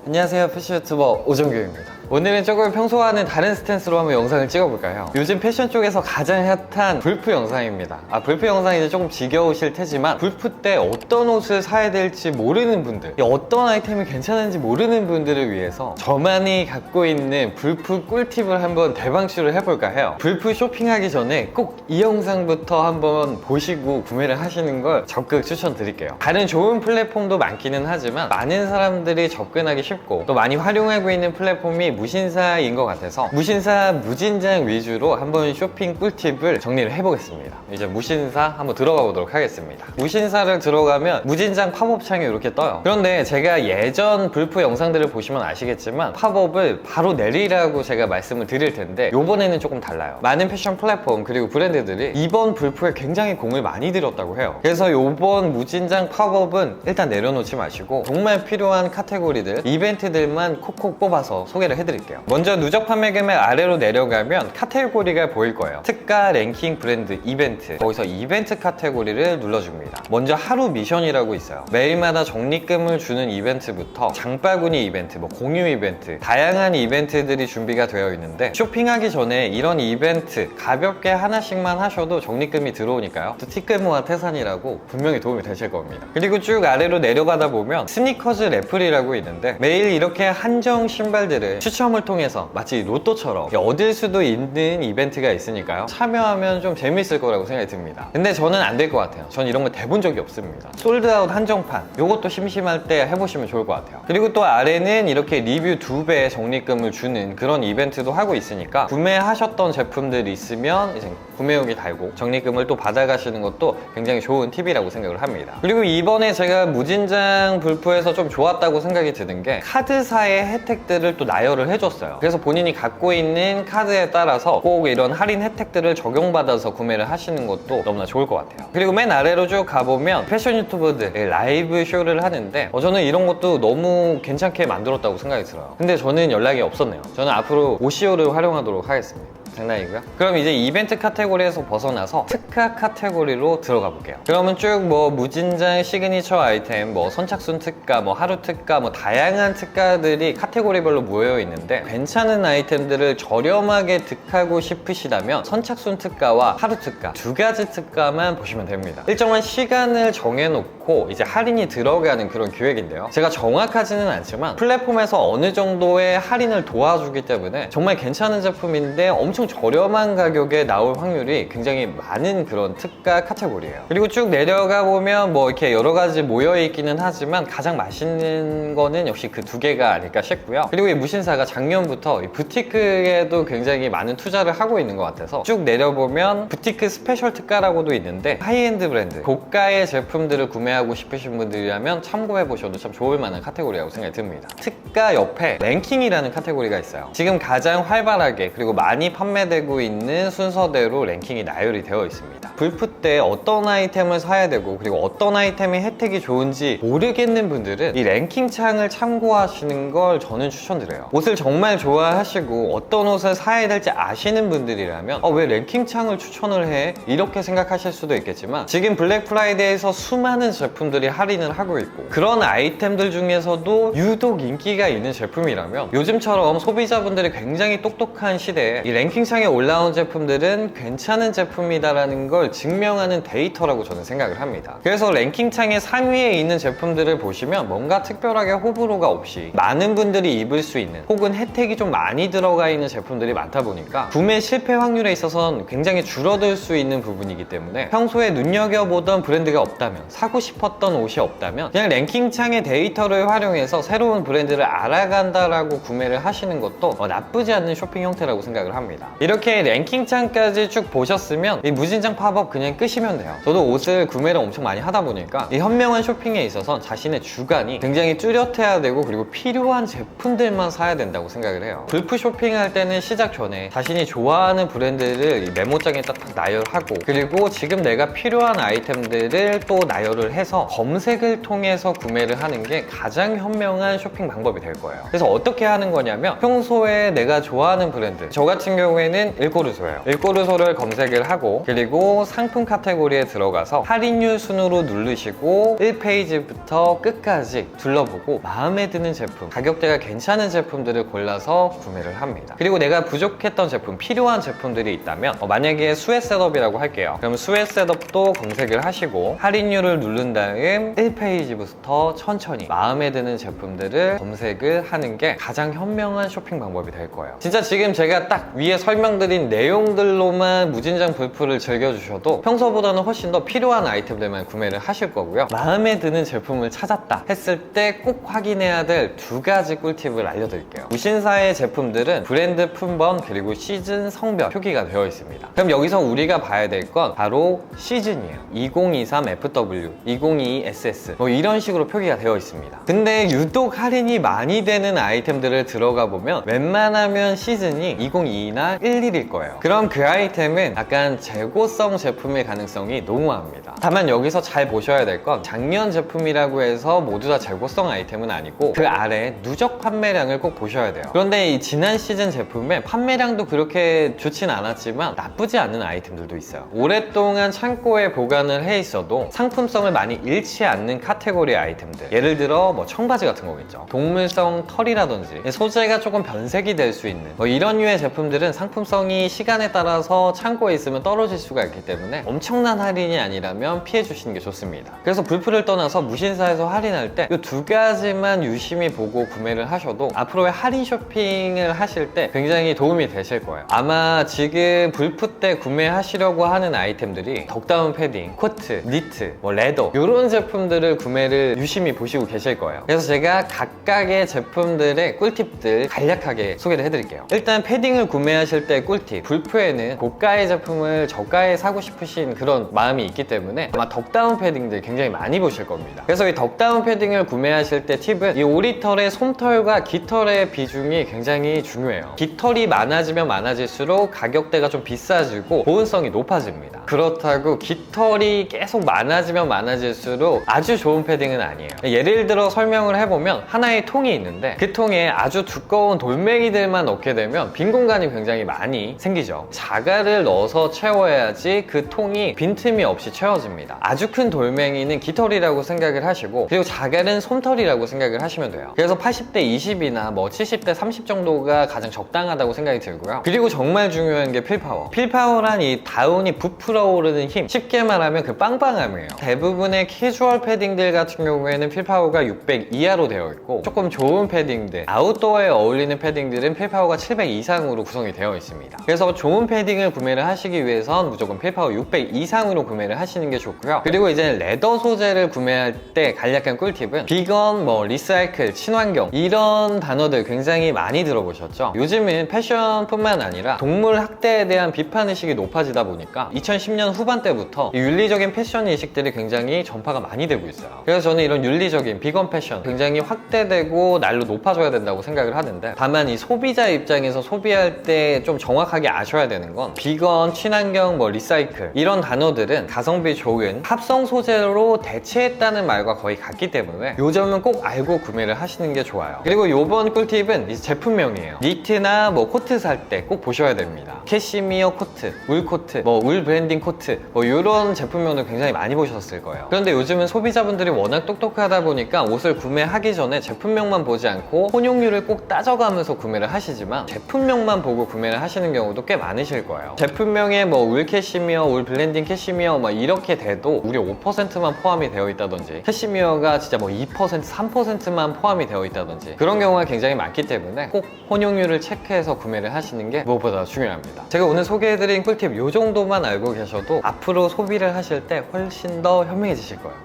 안녕하세요, 패션 유튜버 오정규입니다. 오늘은 조금 평소와는 다른 스탠스로 한번 영상을 찍어볼까요? 요즘 패션 쪽에서 가장 핫한 불프 영상입니다. 불프 영상이 이제 조금 지겨우실 테지만 불프 때 어떤 옷을 사야 될지 모르는 분들, 어떤 아이템이 괜찮은지 모르는 분들을 위해서 저만이 갖고 있는 불프 꿀팁을 한번 대방출을 해볼까 해요. 불프 쇼핑하기 전에 꼭 이 영상부터 한번 보시고 구매를 하시는 걸 적극 추천드릴게요. 다른 좋은 플랫폼도 많기는 하지만 많은 사람들이 접근하기 쉽고 또 많이 활용하고 있는 플랫폼이 무신사인 것 같아서 무신사 무진장 위주로 한번 쇼핑 꿀팁을 정리를 해보겠습니다. 이제 무신사 한번 들어가 보도록 하겠습니다. 무신사를 들어가면 무진장 팝업 창이 이렇게 떠요. 그런데 제가 예전 불프 영상들을 보시면 아시겠지만 팝업을 바로 내리라고 제가 말씀을 드릴 텐데 요번에는 조금 달라요. 많은 패션 플랫폼 그리고 브랜드들이 이번 불프에 굉장히 공을 많이 들였다고 해요. 그래서 요번 무진장 팝업은 일단 내려놓지 마시고 정말 필요한 카테고리들, 이벤트들만 콕콕 뽑아서 소개를 해드릴게요. 먼저 누적 판매 금액 아래로 내려가면 카테고리가 보일 거예요. 특가, 랭킹, 브랜드, 이벤트. 거기서 이벤트 카테고리를 눌러줍니다. 먼저 하루 미션이라고 있어요. 매일마다 적립금을 주는 이벤트부터 장바구니 이벤트, 공유 이벤트, 다양한 이벤트들이 준비가 되어 있는데 쇼핑하기 전에 이런 이벤트 가볍게 하나씩만 하셔도 적립금이 들어오니까요. 또 티끌모아 태산이라고 분명히 도움이 되실 겁니다. 그리고 쭉 아래로 내려가다 보면 스니커즈 래플이라고 있는데 매일 이렇게 한정 신발들을 추첨을 통해서 마치 로또처럼 얻을 수도 있는 이벤트가 있으니까요. 참여하면 좀 재밌을 거라고 생각이 듭니다. 근데 저는 안 될 것 같아요. 전 이런 거 대본 적이 없습니다. 솔드아웃 한정판 요것도 심심할 때 해보시면 좋을 것 같아요. 그리고 또 아래는 이렇게 리뷰 2배의 적립금을 주는 그런 이벤트도 하고 있으니까 구매하셨던 제품들이 있으면 이제 구매 후기 달고 적립금을 또 받아가시는 것도 굉장히 좋은 팁이라고 생각을 합니다. 그리고 이번에 제가 무진장 불프에서 좀 좋았다고 생각이 드는 게 카드사의 혜택들을 또 나열을 해줬어요. 그래서 본인이 갖고 있는 카드에 따라서 꼭 이런 할인 혜택들을 적용받아서 구매를 하시는 것도 너무나 좋을 것 같아요. 그리고 맨 아래로 쭉 가보면 패션 유튜버들 라이브 쇼를 하는데 저는 이런 것도 너무 괜찮게 만들었다고 생각이 들어요. 근데 저는 연락이 없었네요. 저는 앞으로 오시오를 활용하도록 하겠습니다. 장난이고요. 그럼 이제 이벤트 카테고리에서 벗어나서 특가 카테고리로 들어가 볼게요. 그러면 쭉 무진장 시그니처 아이템, 선착순 특가, 하루 특가, 다양한 특가들이 카테고리별로 모여 있는데 괜찮은 아이템들을 저렴하게 득하고 싶으시다면 선착순 특가와 하루 특가 두 가지 특가만 보시면 됩니다. 일정한 시간을 정해놓고 이제 할인이 들어가는 그런 기획인데요. 제가 정확하지는 않지만 플랫폼에서 어느 정도의 할인을 도와주기 때문에 정말 괜찮은 제품인데 엄청 저렴한 가격에 나올 확률이 굉장히 많은 그런 특가 카테고리예요. 그리고 쭉 내려가 보면 이렇게 여러 가지 모여 있기는 하지만 가장 맛있는 거는 역시 그 두 개가 아닐까 싶고요. 그리고 이 무신사가 작년부터 이 부티크에도 굉장히 많은 투자를 하고 있는 것 같아서 쭉 내려보면 부티크 스페셜 특가라고도 있는데 하이엔드 브랜드, 고가의 제품들을 구매하고 싶으신 분들이라면 참고해 보셔도 참 좋을 만한 카테고리라고 생각이 듭니다. 특가 옆에 랭킹이라는 카테고리가 있어요. 지금 가장 활발하게 그리고 많이 판매되고 있는 순서대로 랭킹이 나열이 되어 있습니다. 불프 때 어떤 아이템을 사야 되고 그리고 어떤 아이템의 혜택이 좋은지 모르겠는 분들은 이 랭킹 창을 참고하시는 걸 저는 추천드려요. 옷을 정말 좋아하시고 어떤 옷을 사야 될지 아시는 분들이라면 왜 랭킹 창을 추천을 해? 이렇게 생각하실 수도 있겠지만 지금 블랙 프라이데이에서 수많은 제품들이 할인을 하고 있고 그런 아이템들 중에서도 유독 인기가 있는 제품이라면 요즘처럼 소비자분들이 굉장히 똑똑한 시대에 이 랭킹 창에 올라온 제품들은 괜찮은 제품이다라는 걸 증명하는 데이터라고 저는 생각을 합니다. 그래서 랭킹창의 상위에 있는 제품들을 보시면 뭔가 특별하게 호불호가 없이 많은 분들이 입을 수 있는 혹은 혜택이 좀 많이 들어가 있는 제품들이 많다 보니까 구매 실패 확률에 있어서는 굉장히 줄어들 수 있는 부분이기 때문에 평소에 눈여겨보던 브랜드가 없다면, 사고 싶었던 옷이 없다면 그냥 랭킹창의 데이터를 활용해서 새로운 브랜드를 알아간다라고 구매를 하시는 것도 나쁘지 않는 쇼핑 형태라고 생각을 합니다. 이렇게 랭킹창까지 쭉 보셨으면 이 무진장 팝업 그냥 끄시면 돼요. 저도 옷을 구매를 엄청 많이 하다 보니까 이 현명한 쇼핑에 있어서 자신의 주관이 굉장히 뚜렷해야 되고 그리고 필요한 제품들만 사야 된다고 생각을 해요. 불프 쇼핑할 때는 시작 전에 자신이 좋아하는 브랜드를 이 메모장에 딱 나열하고 그리고 지금 내가 필요한 아이템들을 또 나열을 해서 검색을 통해서 구매를 하는 게 가장 현명한 쇼핑 방법이 될 거예요. 그래서 어떻게 하는 거냐면 평소에 내가 좋아하는 브랜드, 저 같은 경우에는 일꼬르소예요. 일꼬르소를 걸 검색을 하고 그리고 상품 카테고리에 들어가서 할인율 순으로 누르시고 1페이지부터 끝까지 둘러보고 마음에 드는 제품, 가격대가 괜찮은 제품들을 골라서 구매를 합니다. 그리고 내가 부족했던 제품, 필요한 제품들이 있다면 만약에 스웨트 셋업이라고 할게요. 그럼 스웨트 셋업도 검색을 하시고 할인율을 누른 다음 1페이지부터 천천히 마음에 드는 제품들을 검색을 하는 게 가장 현명한 쇼핑 방법이 될 거예요. 진짜 지금 제가 딱 위에 설명드린 내용들로만 무진장 불프를 즐겨주셔도 평소보다는 훨씬 더 필요한 아이템들만 구매를 하실 거고요. 마음에 드는 제품을 찾았다 했을 때 꼭 확인해야 될 두 가지 꿀팁을 알려드릴게요. 무신사의 제품들은 브랜드 품번 그리고 시즌 성별 표기가 되어 있습니다. 그럼 여기서 우리가 봐야 될 건 바로 시즌이에요. 2023 FW, 2022 SS 뭐 이런 식으로 표기가 되어 있습니다. 근데 유독 할인이 많이 되는 아이템들을 들어가 보면 웬만하면 시즌이 2022나 11일 거예요. 그럼 그 아이템은 약간 재고성 제품일 가능성이 너무합니다. 다만 여기서 잘 보셔야 될 건 작년 제품이라고 해서 모두 다 재고성 아이템은 아니고 그 아래 누적 판매량을 꼭 보셔야 돼요. 그런데 이 지난 시즌 제품의 판매량도 그렇게 좋진 않았지만 나쁘지 않은 아이템들도 있어요. 오랫동안 창고에 보관을 해 있어도 상품성을 많이 잃지 않는 카테고리의 아이템들, 예를 들어 뭐 청바지 같은 거겠죠. 동물성 털이라든지 소재가 조금 변색이 될 수 있는 뭐 이런 류의 제품들은 상품성이 시간에 따라서 창고에 있으면 떨어질 수가 있기 때문에 엄청난 할인이 아니라면 피해 주시는 게 좋습니다. 그래서 불프를 떠나서 무신사에서 할인할 때 이 두 가지만 유심히 보고 구매를 하셔도 앞으로의 할인 쇼핑을 하실 때 굉장히 도움이 되실 거예요. 아마 지금 불프 때 구매하시려고 하는 아이템들이 덕다운 패딩, 코트, 니트, 뭐 레더 이런 제품들을 구매를 유심히 보시고 계실 거예요. 그래서 제가 각각의 제품들의 꿀팁들 간략하게 소개를 해드릴게요. 일단 패딩을 구매하실 때 꿀팁, 불프에는 고가의 제품을 저가에 사고 싶으신 그런 마음이 있기 때문에 아마 덕다운 패딩들 굉장히 많이 보실 겁니다. 그래서 이 덕다운 패딩을 구매하실 때 팁은 이 오리털의 솜털과 깃털의 비중이 굉장히 중요해요. 깃털이 많아지면 많아질수록 가격대가 좀 비싸지고 보온성이 높아집니다. 그렇다고 깃털이 계속 많아지면 많아질수록 아주 좋은 패딩은 아니에요. 예를 들어 설명을 해보면 하나의 통이 있는데 그 통에 아주 두꺼운 돌멩이들만 넣게 되면 빈 공간이 굉장히 많이 생기죠. 자갈을 넣어서 채워야지 그 통이 빈틈이 없이 채워집니다. 아주 큰 돌멩이는 깃털이라고 생각을 하시고 그리고 자갈은 솜털이라고 생각을 하시면 돼요. 그래서 80대 20이나 뭐 70대 30 정도가 가장 적당하다고 생각이 들고요. 그리고 정말 중요한 게 필파워. 필파워란 이 다운이 부풀어 오르는 힘, 쉽게 말하면 그 빵빵함이에요. 대부분의 캐주얼 패딩들 같은 경우에는 필파워가 600 이하로 되어 있고 조금 좋은 패딩들, 아웃도어에 어울리는 패딩들은 필파워가 700 이상으로 구성이 되어 있습니다. 그래서 좋은 패딩을 구매를 하시기 위해선 무조건 필파워 600 이상으로 구매를 하시는 게 좋고요. 그리고 이제 레더 소재를 구매할 때 간략한 꿀팁은 비건, 뭐 리사이클, 친환경 이런 단어들 굉장히 많이 들어보셨죠? 요즘은 패션뿐만 아니라 동물 학대에 대한 비판의식이 높아지다 보니까 2010년 후반때부터 윤리적인 패션 의식들이 굉장히 전파가 많이 되고 있어요. 그래서 저는 이런 윤리적인 비건 패션 굉장히 확대되고 날로 높아져야 된다고 생각을 하는데 다만 이 소비자 입장에서 소비할 때 좀 정확하게 아셔야 되는 건 비건, 친환경, 뭐 리사이클 이런 단어들은 가성비 좋은 합성 소재로 대체했다는 말과 거의 같기 때문에 요 점은 꼭 알고 구매를 하시는 게 좋아요. 그리고 요번 꿀팁은 이 제품명이에요. 니트나 뭐 코트 살 때 꼭 보셔야 됩니다. 캐시미어 코트, 울 코트, 뭐 울 브랜딩 코트 뭐 이런 제품명도 굉장히 많이 보셨을 거예요. 그런데 요즘은 소비자분들이 워낙 똑똑하다 보니까 옷을 구매하기 전에 제품명만 보지 않고 혼용률을 꼭 따져가면서 구매를 하시지만 제품명만 보고 구매를 하시는 경우도 꽤 많으실 거예요. 제품명에 뭐 울 캐시미어, 울 블렌딩 캐시미어 막 이렇게 돼도 무려 5%만 포함이 되어 있다든지 캐시미어가 진짜 뭐 2%, 3%만 포함이 되어 있다든지 그런 경우가 굉장히 많기 때문에 꼭 혼용률을 체크해서 구매를 하시는 게 무엇보다 중요합니다. 제가 오늘 소개해드린 꿀팁 요 정도만 알고 계셔도 앞으로 소비를 하실 때 훨씬 더 현명해지실 거예요.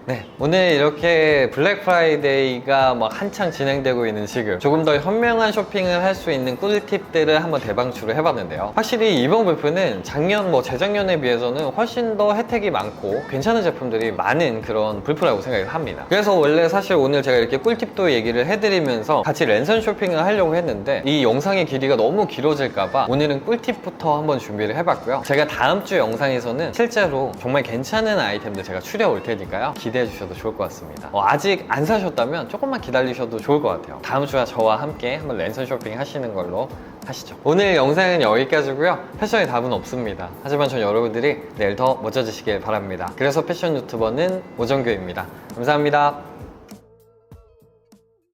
네, 오늘 이렇게 블랙 프라이데이가 막 한창 진행되고 있는 지금 조금 더 현명한 쇼핑을 할 수 있는 꿀팁들을 한번 대방출을 해봤는데요. 확실히 이번 불프는 작년 뭐 재작년에 비해서는 훨씬 더 혜택이 많고 괜찮은 제품들이 많은 그런 불프라고 생각을 합니다. 그래서 원래 사실 오늘 제가 이렇게 꿀팁도 얘기를 해드리면서 같이 랜선 쇼핑을 하려고 했는데 이 영상의 길이가 너무 길어질까봐 오늘은 꿀팁부터 한번 준비를 해봤고요. 제가 다음 주 영상에서는 실제로 정말 괜찮은 아이템들 제가 추려올 테니까요. 기대해 기대해 주셔도 좋을 것 같습니다. 아직 안 사셨다면 조금만 기다리셔도 좋을 것 같아요. 다음 주에 저와 함께 한번 랜선 쇼핑 하시는 걸로 하시죠. 오늘 영상은 여기까지고요. 패션의 답은 없습니다. 하지만 전 여러분들이 내일 더 멋져지시길 바랍니다. 그래서 패션 유튜버는 오정규입니다. 감사합니다.